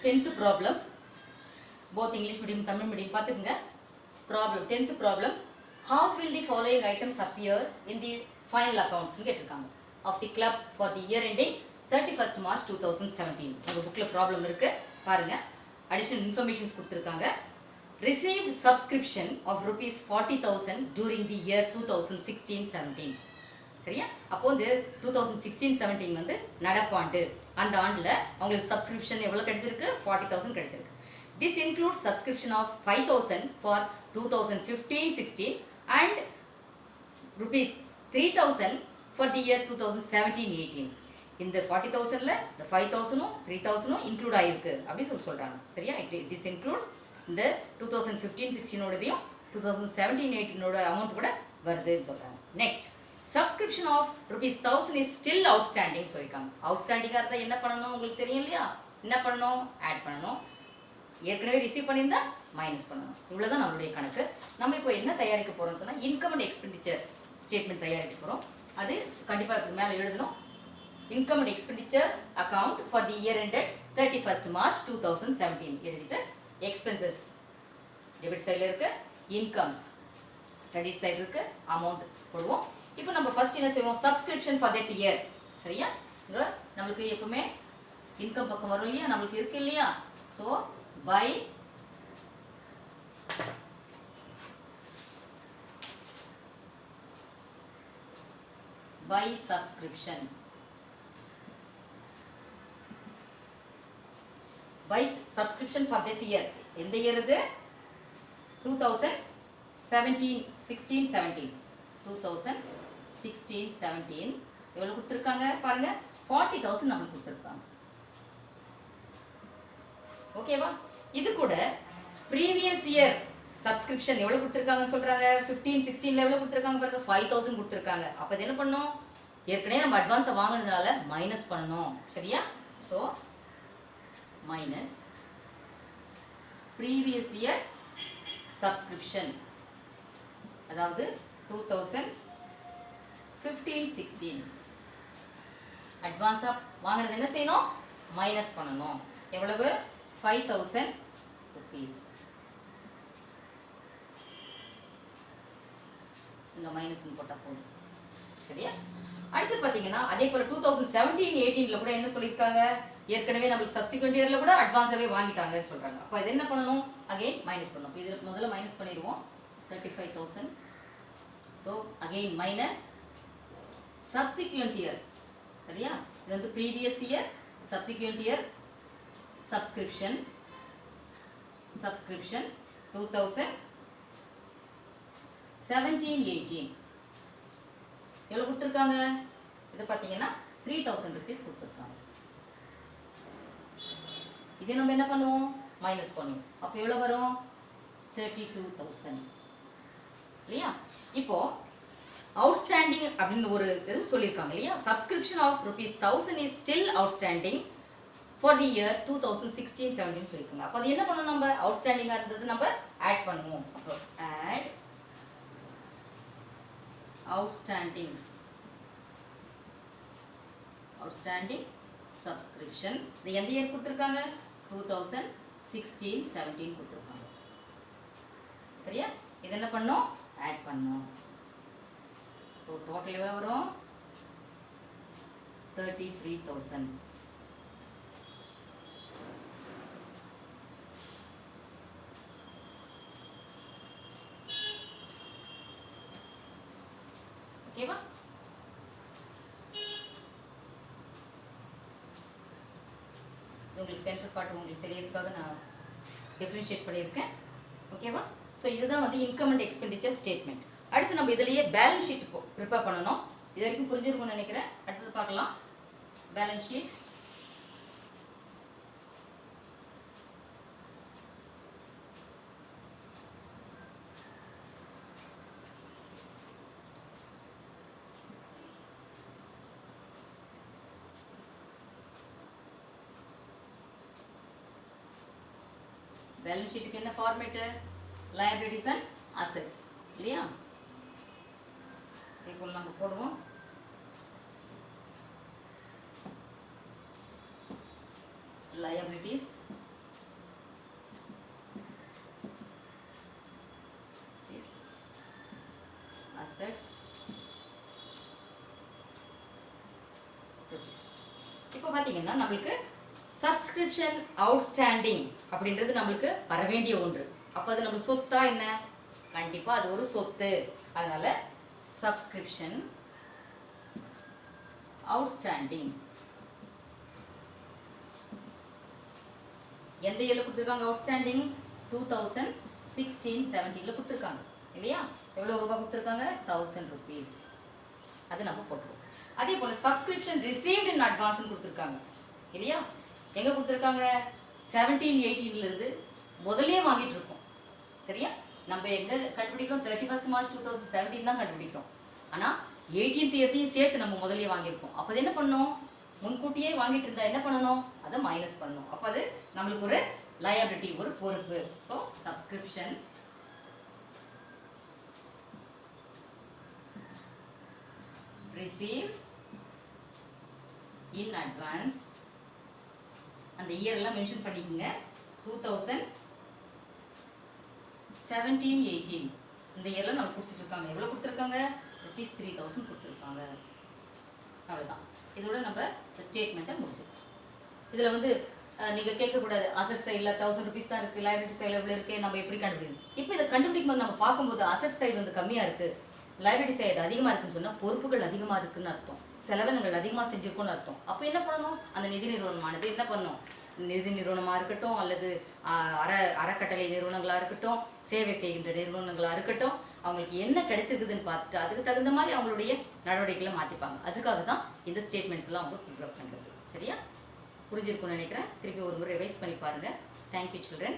10th problem, both English medium, Tamil medium. பார்த்துக்குங்க. Problem 10th problem. How will the following items appear in the final accounts கேட்டிருக்காங்க of the club for the year ending 31st March 2017. உங்க bookல problem இருக்கு பாருங்க. Additional informations கொடுத்திருக்காங்க. Received subscription of rupees 40,000 during the year 2016-17. சரியா? அப்போ இந்த 2016-17 வந்து நடப்பாண்டு. அந்த ஆண்டுல உங்களுக்கு சப்ஸ்கிரிப்ஷன் எவ்வளவு கிடைச்சிருக்கு? 40,000 கிடைச்சிருக்கு. This includes subscription of 5,000 for 2015-16 and rupees 3,000 for the year 2017-18. இந்த 40,000ல the 5,000ம் 3,000ம் இன்க்ளூட் ஆயிருக்கு அப்படி சொல்றாங்க. சரியா? This includes இந்த 2015-16 ஓடதையும் 2017-18 ஓட அமௌண்ட் கூட வருதுன்னு சொல்றாங்க. Next subscription of rupees 1,000 is still outstanding சொல்லிருக்காங்க. அவுட்ஸ்டாண்டிங்கா இருந்தா என்ன பண்ணணும் உங்களுக்கு தெரியும் இல்லையா? என்ன பண்ணணும்? ஆட் பண்ணணும். ஏற்கனவே ரிசீவ் பண்ணியிருந்தா மைனஸ் பண்ணணும். இவ்வளவுதான் நம்மளுடைய கணக்கு. நம்ம இப்போ என்ன தயாரிக்க போறோம்னு சொன்னா இன்கம் அண்ட் எக்ஸ்பெண்டிச்சர் ஸ்டேட்மெண்ட் தயாரிக்க போறோம். அது கண்டிப்பா மேல எழுதணும். Income and expenditure account for the year ended 31st March 2017 எழுதிட்டு எக்ஸ்பென்சஸ் டெபிட் சைடுல இருக்கு, இன்கம்ஸ் கிரெடிட் சைடு இருக்கு, அமௌண்ட் போடுவோம். இப்போ நம்ம ஃபர்ஸ்ட் என்ன செய்வோம்? Subscription for that year. சரியா? இங்க நமக்கு எப்பவுமே இன்கம் பக்கம் வரும் இல்லையா? நமக்கு இருக்கு இல்லையா? So by subscription. By subscription for that year. எந்த இயர் இது? 2016-17. 2016-17 எவ்வளவு கொடுத்திருக்காங்க பாருங்க. 40,000 நமக்கு கொடுத்திருக்காங்க. ஓகேவா? இது கூட previous year subscription எவ்வளவு கொடுத்திருக்காங்கன்னு சொல்றாங்க. 15-16ல எவ்வளவு கொடுத்திருக்காங்க பாருங்க. 5,000 கொடுத்திருக்காங்க. அப்ப இது என்ன பண்ணணும்? ஏற்கனவே நம்ம அட்வான்ஸா வாங்குனதால மைனஸ் பண்ணணும். சரியா? So minus previous year subscription, அதாவது 2015-16 அட்வான்ஸா வாங்குனது என்ன செய்யணும்? மைனஸ் பண்ணணும். எவ்வளவு? 5,000 rupees. இங்க மைனஸ் போட்டா போதும். சரியா? அடுத்து பாத்தீங்கன்னா அதே போல 2017-18ல கூட என்ன சொல்லிருக்காங்க? ஏற்கனவே நமக்கு சப்சிக்வெண்ட் இயர்ல கூட அட்வான்ஸாவே வாங்கிட்டாங்கன்னு சொல்றாங்க. அப்ப இது என்ன பண்ணணும்? அகைன் மைனஸ் பண்ணணும். இது முதல்ல மைனஸ் பண்ணிடுவோம். 35,000. So again minus subsequent year. சரியா? இது வந்து previous year, subsequent year, subscription 2017-18 எவ்வளவு கொடுத்திருக்காங்க? இது பாத்தீங்கன்னா 3,000 rupees கொடுத்திருக்காங்க. இதை நம்ம என்ன பண்ணுவோம்? மைனஸ் பண்ணுவோம். அப்ப எவ்வளவு வரும்? 32,000 இல்லையா? இப்போ அவுட்ஸ்டாண்டிங் அப்படின்னு ஒரு இது சொல்லியிருக்காங்க இல்லையா? Subscription of rupees 1,000 is still outstanding for the year 2016-17 சொல்லிருக்காங்க. அப்ப அது என்ன பண்ணணும்? நம்ம அவுட்ஸ்டாண்டிங்கா இருந்தது நம்ம ஆட் பண்ணுவோம். அப்போ ஆட் outstanding subscription. இது எந்த இயர் கொடுத்திருக்காங்க? 2016-17 கொடுத்திருக்காங்க. சரியா? இது என்ன பண்ணோம்? ஆட் பண்ணோம். சோ டோட்டல் எவ்வளவு வரும்? 33,000. ஓகேவா? உங்களுக்கு சென்டர் பார்ட் உங்களுக்கு தெரியறதுக்காக நான் டிஃபரன்ஷியேட் பண்ணியிருக்கேன். ஓகேவா? ஸோ இதுதான் வந்து இன்கம் அண்ட் எக்ஸ்பெண்டிச்சர் ஸ்டேட்மெண்ட். அடுத்து நம்ம இதுலயே பேலன்ஸ் ஷீட் ப்ரிப்பேர் பண்ணணும். இது வரைக்கும் புரிஞ்சிருக்கும்னு நினைக்கிறேன். அடுத்தது பார்க்கலாம். Balance sheet. பேலன்ஸ் ஷீட்டுக்கு என்ன ஃபார்மேட்? liabilities and assets இல்லையா? இப்போ நம்ம போடுவோம். liabilities rupees. இப்போ பார்த்தீங்கன்னா நம்மளுக்கு சப்ஸ்கிரிப்ஷன் அவுட்ஸ்டாண்டிங் அப்படின்றது நம்மளுக்கு வர வேண்டிய ஒன்று. அப்போ அது நம்ம சொத்தா என்ன? கண்டிப்பாக அது ஒரு சொத்து. அதனால சப்ஸ்கிரிப்ஷன் அவுட்ஸ்டாண்டிங் எந்த இயர்ல கொடுத்துருக்காங்க? அவுட்ஸ்டாண்டிங் 2016-17 கொடுத்துருக்காங்க இல்லையா? எவ்வளோ ரூபாய் கொடுத்துருக்காங்க? 1000 rupees. அது நம்ம போட்டுருவோம். அதே போல் சப்ஸ்கிரிப்ஷன் ரிசீவ்ட் இன் அட்வான்ஸ்னு கொடுத்துருக்காங்க இல்லையா? எங்கே கொடுத்துருக்காங்க? 17-18 முதலே வாங்கிட்டு இருக்கோம். சரியா? நம்ம எங்கே கண்டுபிடிக்கிறோம்? 31st March 2017 தான் கண்டுபிடிக்கிறோம். ஆனால் 18th இயர்த்தையும் சேர்த்து நம்ம முதலே வாங்கியிருக்கோம். அப்போ அது என்ன பண்ணணும்? முன்கூட்டியே வாங்கிட்டு இருந்தா என்ன பண்ணணும்? அதை மைனஸ் பண்ணணும். அப்போ அது நம்மளுக்கு ஒரு லயபிலிட்டி, ஒரு பொறுப்பு. So subscription received in advance, அந்த இயர்லாம் மென்ஷன் பண்ணிக்கோங்க. 2017-18 இந்த இயர்ல நம்ம கொடுத்துருக்காங்க. எவ்வளோ கொடுத்துருக்காங்க? ₹3000 கொடுத்துருக்காங்க. அவ்வளோதான். இதோட நம்ம ஸ்டேட்மெண்ட்டை முடிச்சிருக்கோம். இதில் வந்து நீங்கள் கேட்கக்கூடாது, அசட் சைடில் 1000 rupees தான் இருக்குது, லைபிலிட்டி சைடில் எவ்வளோ இருக்குது, நம்ம எப்படி கண்டுபிடிக்கணும்? இப்போ இதை கண்டுபிடிக்கும் போது நம்ம பார்க்கும்போது அசட் சைடு வந்து கம்மியாக இருக்குது, லைபிலிட்டி சைடு அதிகமாக இருக்குன்னு சொன்னால் பொறுப்புகள் அதிகமாக இருக்குன்னு அர்த்தம், செலவினங்கள் அதிகமாக செஞ்சுருக்குன்னு அர்த்தம். அப்போ என்ன பண்ணணும்? அந்த நிதி நிறுவனமானது என்ன பண்ணணும்? நிதி நிறுவனமாக இருக்கட்டும், அல்லது அறக்கட்டளை நிறுவனங்களாக இருக்கட்டும், சேவை செய்கின்ற நிறுவனங்களாக இருக்கட்டும், அவங்களுக்கு என்ன கிடைச்சிருக்குதுன்னு பார்த்துட்டு அதுக்கு தகுந்த மாதிரி அவங்களுடைய நடவடிக்கைகளை மாற்றிப்பாங்க. அதுக்காக தான் இந்த ஸ்டேட்மெண்ட்ஸ் எல்லாம் வந்து ப்ரிப்பேர் பண்ணுறது. சரியா? புரிஞ்சிருக்கும்னு நினைக்கிறேன். திருப்பி ஒரு முறை ரிவைஸ் பண்ணி பாருங்கள். Thank you children.